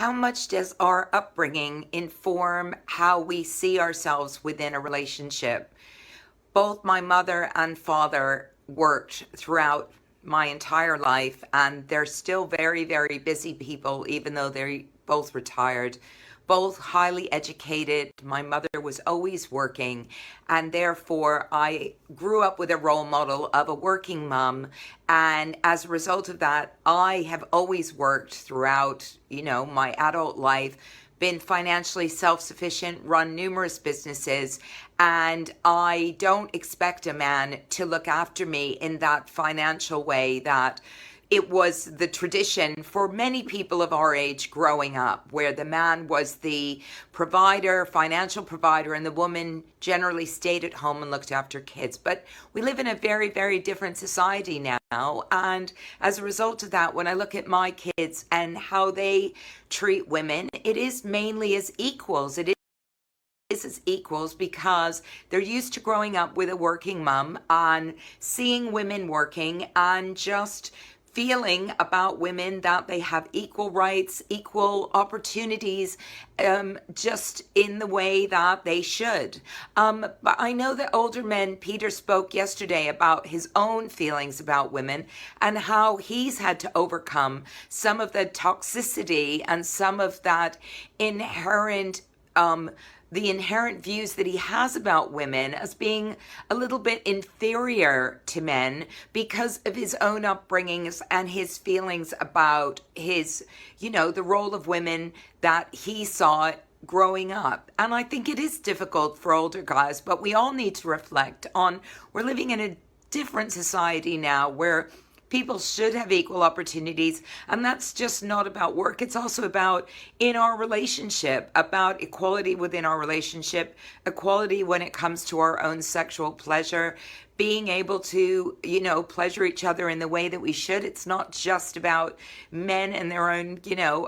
How much does our upbringing inform how we see ourselves within a relationship? Both my mother and father worked throughout my entire life, and they're still very, very busy people, even though they're both retired. Both highly educated. My mother was always working, and therefore I grew up with a role model of a working mom. And as a result of that, I have always worked throughout, my adult life, been financially self-sufficient, run numerous businesses, and I don't expect a man to look after me in that financial way that it was the tradition for many people of our age growing up, where the man was the provider, financial provider, and the woman generally stayed at home and looked after kids. But we live in a very, very different society now. And as a result of that, when I look at my kids and how they treat women, it is mainly as equals. It is as equals because they're used to growing up with a working mom and seeing women working and just feeling about women that they have equal rights, equal opportunities, just in the way that they should. But I know that older men, Peter spoke yesterday about his own feelings about women and how he's had to overcome some of the toxicity and some of that inherent the inherent views that he has about women as being a little bit inferior to men because of his own upbringings and his feelings about his, the role of women that he saw growing up. And I think it is difficult for older guys, but we all need to reflect on, we're living in a different society now where people should have equal opportunities, and that's just not about work. It's also about in our relationship, about equality within our relationship, equality when it comes to our own sexual pleasure, being able to, pleasure each other in the way that we should. It's not just about men and their own,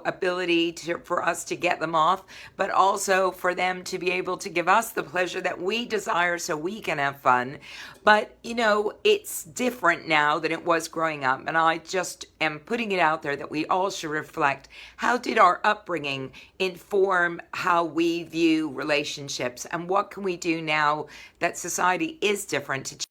ability for us to get them off, but also for them to be able to give us the pleasure that we desire so we can have fun. But, it's different now than it was growing up. And I just am putting it out there that we all should reflect, how did our upbringing inform how we view relationships? And what can we do now that society is different to